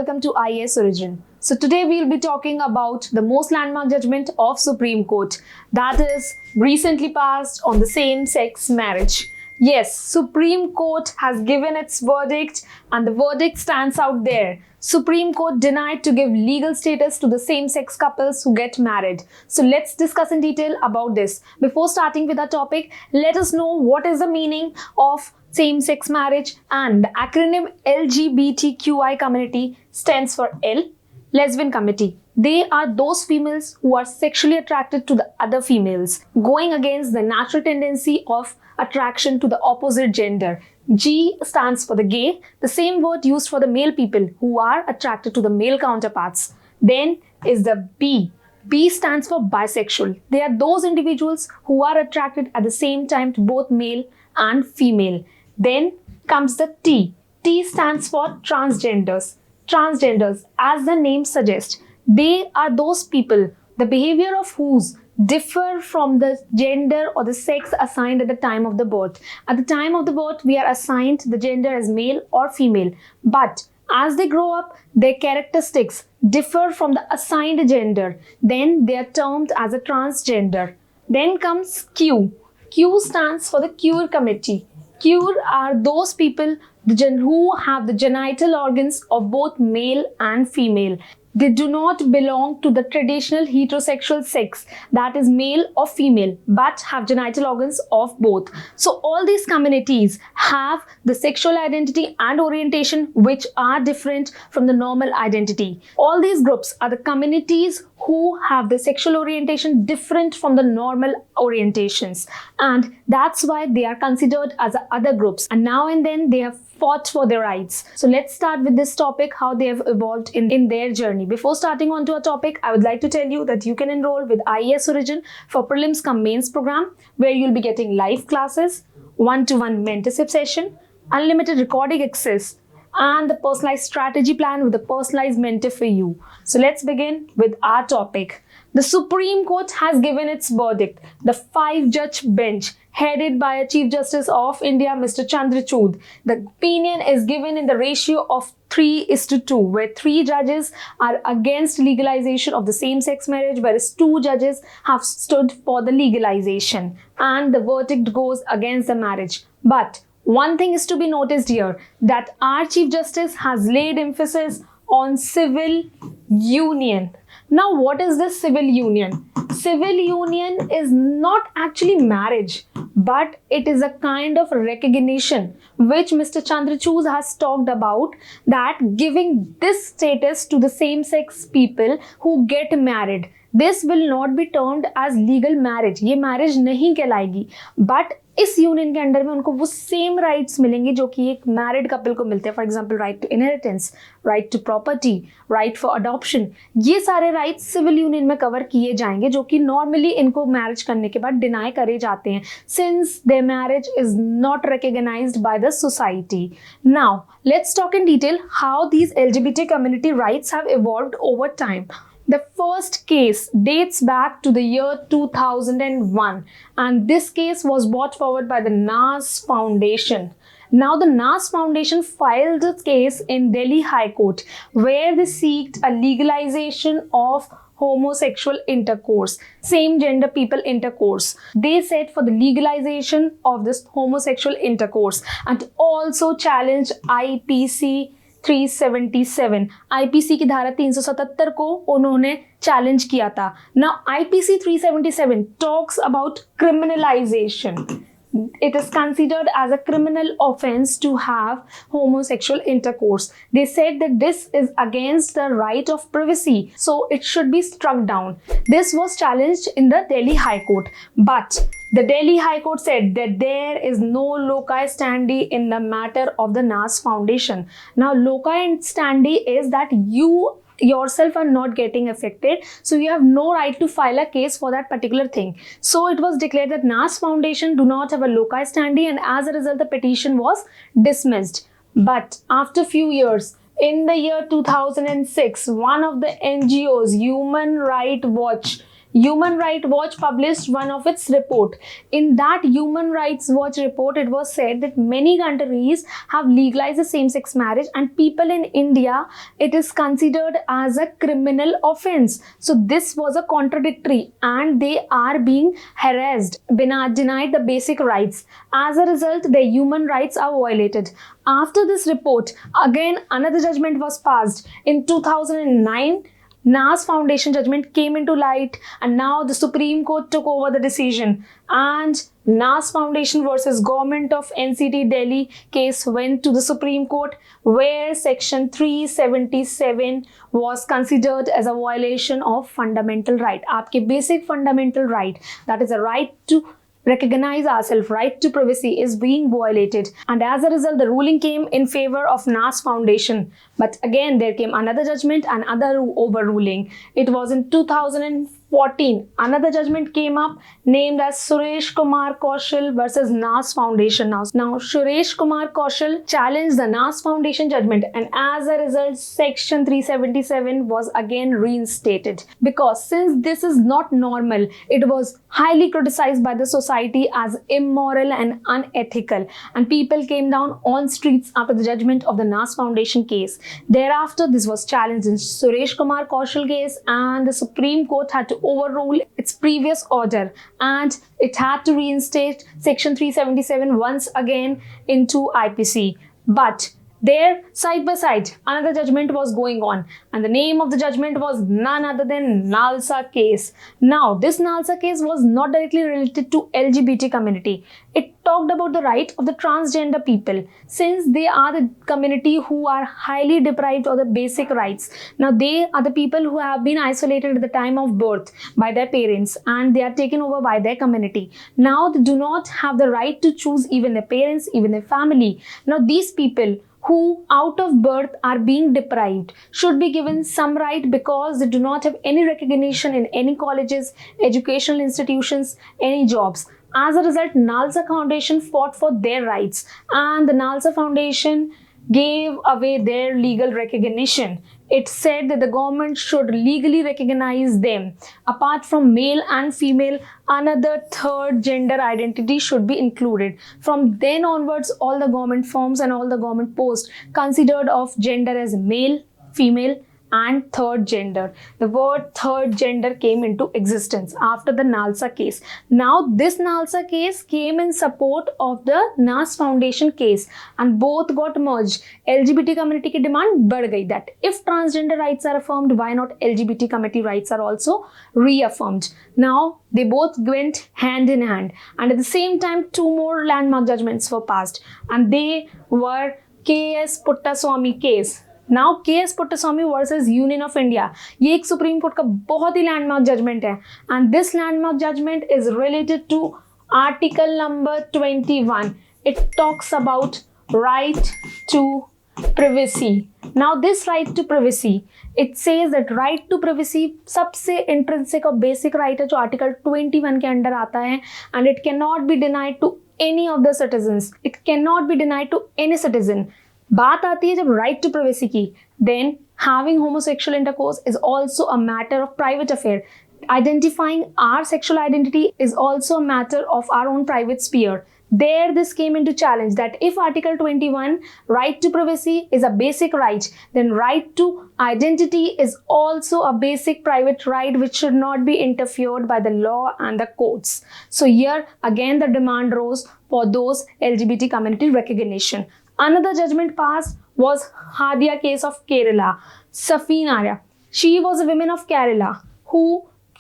welcome to IAS Origin. So today we'll be talking about the most landmark judgment of Supreme Court, that is recently passed on the same-sex marriage. Yes, Supreme Court has given its verdict and the verdict stands out there. Supreme Court denied to give legal status to the same-sex couples who get married. So let's discuss in detail about this. Before starting with our topic, let us know what is the meaning of same-sex marriage, and the acronym LGBTQI community stands for L, lesbian community. They are those females who are sexually attracted to the other females, going against the natural tendency of attraction to the opposite gender. G stands for the gay, the same word used for the male people who are attracted to the male counterparts. Then is the B. B stands for bisexual. They are those individuals who are attracted at the same time to both male and female. Then comes the T. T stands for transgenders. Transgenders, as the name suggests, they are those people, the behavior of whose differ from the gender or the sex assigned at the time of the birth. At the time of the birth, we are assigned the gender as male or female. But as they grow up, their characteristics differ from the assigned gender. Then they are termed as a transgender. Then comes Q. Q stands for the queer committee. Queer are those people who have the genital organs of both male and female. They do not belong to the traditional heterosexual sex, that is male or female, but have genital organs of both. So all these communities have the sexual identity and orientation which are different from the normal identity. All these groups are the communities who have the sexual orientation different from the normal orientations, and that's why they are considered as other groups, and now and then they have fought for their rights. So let's start with this topic, how they have evolved in their journey. Before starting on to our topic, I would like to tell you that you can enroll with IAS Origin for prelims cum mains program, where you'll be getting live classes, one-to-one mentorship session, unlimited recording access, and the personalized strategy plan with a personalized mentor for you. So let's begin with our topic. The Supreme Court has given its verdict. The 5-judge bench headed by a Chief Justice of India, Mr. Chandrachud. The opinion is given in the ratio of 3:2, where 3 judges are against legalization of the same-sex marriage, whereas 2 judges have stood for the legalization. And the verdict goes against the marriage. But one thing is to be noticed here, that our Chief Justice has laid emphasis on civil union. Now, what is this civil union? Civil union is not actually marriage, but it is a kind of recognition which Mr. Chandrachud has talked about, that giving this status to the same-sex people who get married. This will not be termed as legal marriage. ये marriage नहीं कहलाएगी, but इस union के under में उनको वो same rights मिलेंगे जो कि एक मैरिड कपल को मिलते हैं. For example right to inheritance, right to property, right for adoption. ये सारे राइट्स सिविल यूनियन में कवर किए जाएंगे जो कि नॉर्मली इनको मैरिज करने के बाद डिनाई करे जाते हैं, since their marriage is not recognised by the society. Now let's talk in detail how these LGBT community rights have evolved over time. The first case dates back to the year 2001, and this case was brought forward by the NAS Foundation. Now, the NAS Foundation filed a case in Delhi High Court where they sought a legalization of homosexual intercourse, same gender people intercourse. They said for the legalization of this homosexual intercourse, and also challenged IPC 377. IPC की धारा 377 को उन्होंने challenge किया था. Now IPC 377 talks about criminalization. It is considered as a criminal offense to have homosexual intercourse. They said that this is against the right of privacy, so it should be struck down. This was challenged in the Delhi High Court, but the Delhi High Court said that there is no loci standi in the matter of the NAS Foundation. Now, loci standi is that you yourself are not getting affected, so you have no right to file a case for that particular thing. So it was declared that NAS Foundation do not have a loci standi, and as a result the petition was dismissed. But after few years, in the year 2006, one of the NGOs, Human Rights Watch, Human Rights Watch published one of its report. In that Human Rights Watch report, it was said that many countries have legalized the same-sex marriage, and people in India, it is considered as a criminal offense. So this was a contradictory, and they are being harassed, denied the basic rights. As a result, their human rights are violated. After this report, again another judgment was passed in 2009. NAS Foundation judgment came into light, and now the Supreme Court took over the decision, and NAS Foundation versus Government of NCT Delhi case went to the Supreme Court, where section 377 was considered as a violation of fundamental right. आपके basic fundamental right, that is a right to recognize ourselves, right to privacy, is being violated, and as a result the ruling came in favor of NAS Foundation. But again there came another judgment and other overruling. It was in 2014 another judgment came up named as Suresh Kumar Kaushal versus NAS Foundation. Now Suresh Kumar Kaushal challenged the NAS Foundation judgment, and as a result section 377 was again reinstated, because since this is not normal, it was highly criticized by the society as immoral and unethical, and people came down on streets after the judgment of the NAS Foundation case. Thereafter this was challenged in Suresh Kumar Kaushal case, and the Supreme Court had to overrule its previous order, and it had to reinstate section 377 once again into IPC. But there, side by side, another judgment was going on, and the name of the judgment was none other than Nalsa case. Now, this Nalsa case was not directly related to LGBT community. It talked about the right of the transgender people, since they are the community who are highly deprived of the basic rights. Now, they are the people who have been isolated at the time of birth by their parents, and they are taken over by their community. Now, they do not have the right to choose even their parents, even their family. Now, these people who out of birth are being deprived should be given some right, because they do not have any recognition in any colleges, educational institutions, any jobs. As a result, Nalsa Foundation fought for their rights, and the Nalsa Foundation gave away their legal recognition. It said that the government should legally recognize them. Apart from male and female, another third gender identity should be included. From then onwards, all the government forms and all the government posts considered of gender as male, female, and third gender. The word third gender came into existence after the Nalsa case. Now this Nalsa case came in support of the NAS Foundation case, and both got merged. LGBT community की demand बढ़ गई that if transgender rights are affirmed, why not LGBT community rights are also reaffirmed. Now they both went hand in hand, and at the same time 2 more landmark judgments were passed, and they were K.S. Puttaswamy case. Now K S. Puttaswamy versus union of India, ये एक supreme court का बहुत ही landmark judgement है, and this landmark judgement is related to article number 21. It talks about right to privacy. Now this right to privacy, it says that right to privacy सबसे intrinsic और basic right है जो article 21 के under आता है, and it cannot be denied to any of the citizens. It cannot be denied to any citizen. बात आती है जब राइट टू प्राइवेसी की, then having homosexual intercourse is also a matter of private affair. Identifying our sexual identity is also a matter of our own private sphere. There this came into challenge that if Article 21, right to privacy, is a basic right, then right to identity is also a basic private right which should not be interfered by the law and the courts. So here again the demand rose for those LGBT community recognition. Another judgment passed was Hadia case of Kerala. Safin Arya, she was a woman of Kerala who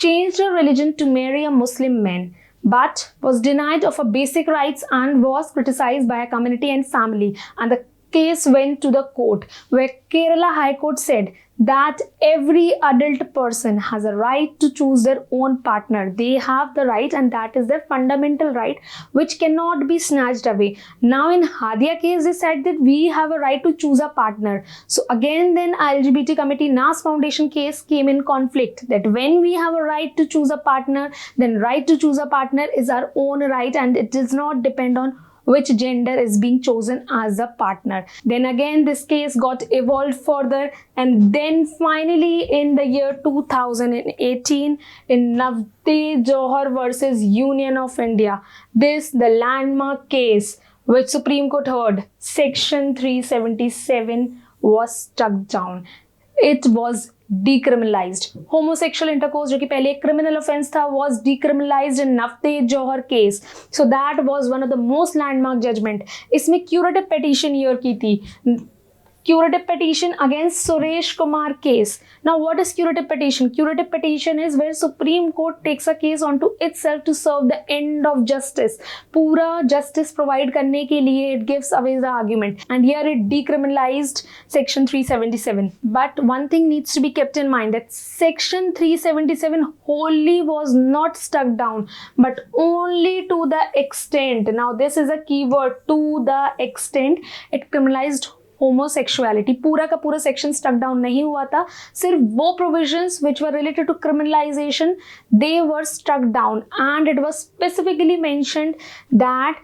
changed her religion to marry a Muslim man, but was denied of her basic rights and was criticized by her community and family, and the case went to the court, where Kerala High Court said that every adult person has a right to choose their own partner. They have the right, and that is their fundamental right, which cannot be snatched away. Now in Hadia case, they said that we have a right to choose a partner. So again then LGBT committee NAS Foundation case came in conflict, that when we have a right to choose a partner, then right to choose a partner is our own right, and it does not depend on which gender is being chosen as a partner. Then again this case got evolved further, and then finally in the year 2018 in Navdeep Johar versus Union of India, the landmark case which Supreme Court heard, Section 377 was struck down. It was decriminalized. Homosexual intercourse, जो कि पहले एक criminal offense था, was decriminalized in Navdeep Johar case. So that was one of the most landmark judgment. इसमें curative petition year की थी. Curative petition against Suresh Kumar case. Now what is curative petition? Curative petition is where Supreme Court takes a case onto itself to serve the end of justice. पूरा justice provide करने के लिए it gives away the argument, and here it decriminalized Section 377. But one thing needs to be kept in mind, that Section 377 wholly was not struck down, but only to the extent. Now this is a keyword, to the extent it criminalized homosexuality. पूरा का पूरा section struck down नहीं हुआ था, सिर्फ वो provisions which were related to criminalization, they were struck down, and it was specifically mentioned that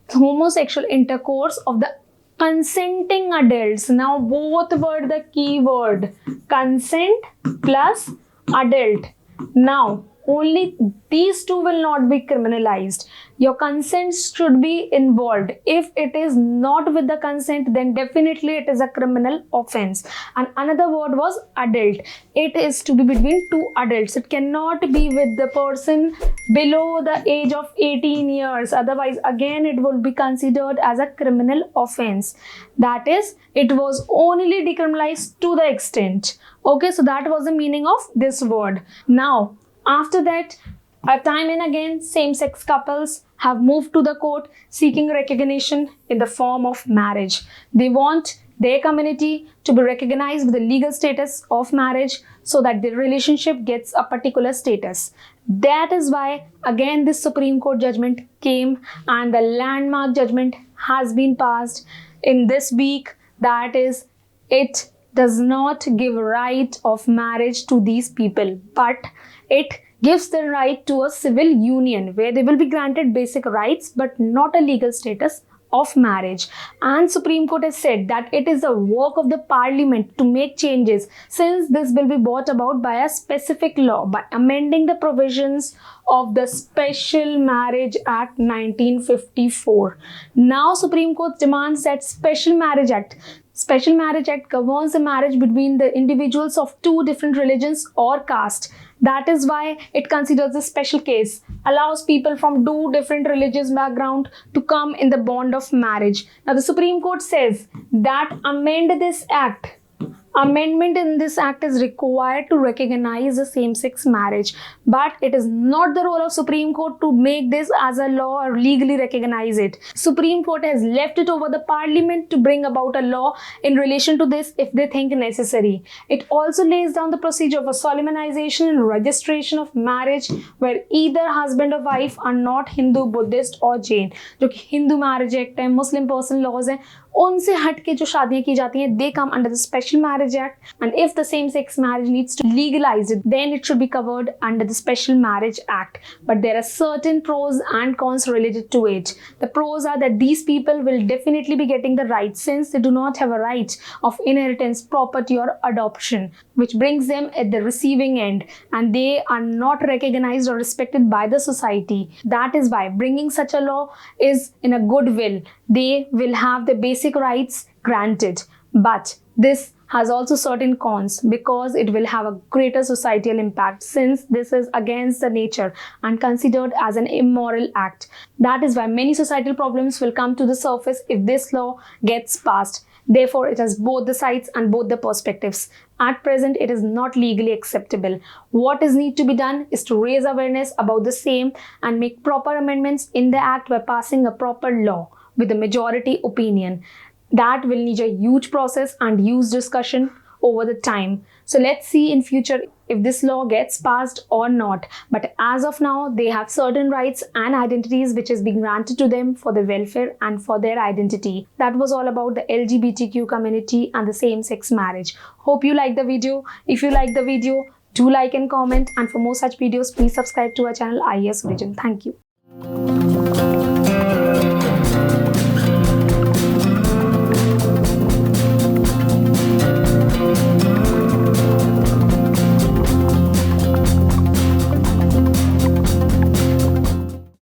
homosexual intercourse of the consenting adults. Now both were the keyword, consent plus adult. Now only these two will not be criminalized. Your consent should be involved. If it is not with the consent, then definitely it is a criminal offense. And another word was adult. It is to be between two adults. It cannot be with the person below the age of 18 years. Otherwise, again, it will be considered as a criminal offense. That is, it was only decriminalized to the extent. Okay, so that was the meaning of this word. Now, after that, time and again, same-sex couples have moved to the court seeking recognition in the form of marriage. They want their community to be recognized with the legal status of marriage so that their relationship gets a particular status. That is why, again, this Supreme Court judgment came, and the landmark judgment has been passed in this week. That is, it does not give right of marriage to these people, but it gives the right to a civil union where they will be granted basic rights but not a legal status of marriage. And Supreme Court has said that it is the work of the Parliament to make changes, since this will be brought about by a specific law, by amending the provisions of the Special Marriage Act 1954. Now Supreme Court demands that Special Marriage Act governs the marriage between the individuals of two different religions or caste. That is why it considers a special case, allows people from two different religious background to come in the bond of marriage. Now the Supreme Court says that amendment in this act is required to recognize the same-sex marriage, but it is not the role of Supreme Court to make this as a law or legally recognize it. Supreme Court has left it over the Parliament to bring about a law in relation to this if they think necessary. It also lays down the procedure of a solemnization and registration of marriage where either husband or wife are not Hindu, Buddhist or Jain. जो कि Hindu Marriage Act है, Muslim Personal Laws हैं, उनसे हट के जो शादियां की जाती हैं, they come under the Special Marriage Act, and if the same-sex marriage needs to legalize it, then it should be covered under the Special Marriage Act. But there are certain pros and cons related to it. The pros are that these people will definitely be getting the rights, since they do not have a right of inheritance, property or adoption, which brings them at the receiving end, and they are not recognized or respected by the society. That is why bringing such a law is in a good will. They will have the basic rights granted. But this has also certain cons, because it will have a greater societal impact, since this is against the nature and considered as an immoral act. That is why many societal problems will come to the surface if this law gets passed. Therefore, it has both the sides and both the perspectives. At present, it is not legally acceptable. What is need to be done is to raise awareness about the same and make proper amendments in the act by passing a proper law with a majority opinion. That will need a huge process and huge discussion over the time. So let's see in future if this law gets passed or not. But as of now, they have certain rights and identities which is being granted to them for their welfare and for their identity. That was all about the LGBTQ community and the same-sex marriage. Hope you liked the video. If you liked the video, do like and comment. And for more such videos, please subscribe to our channel IAS Origin. Thank you.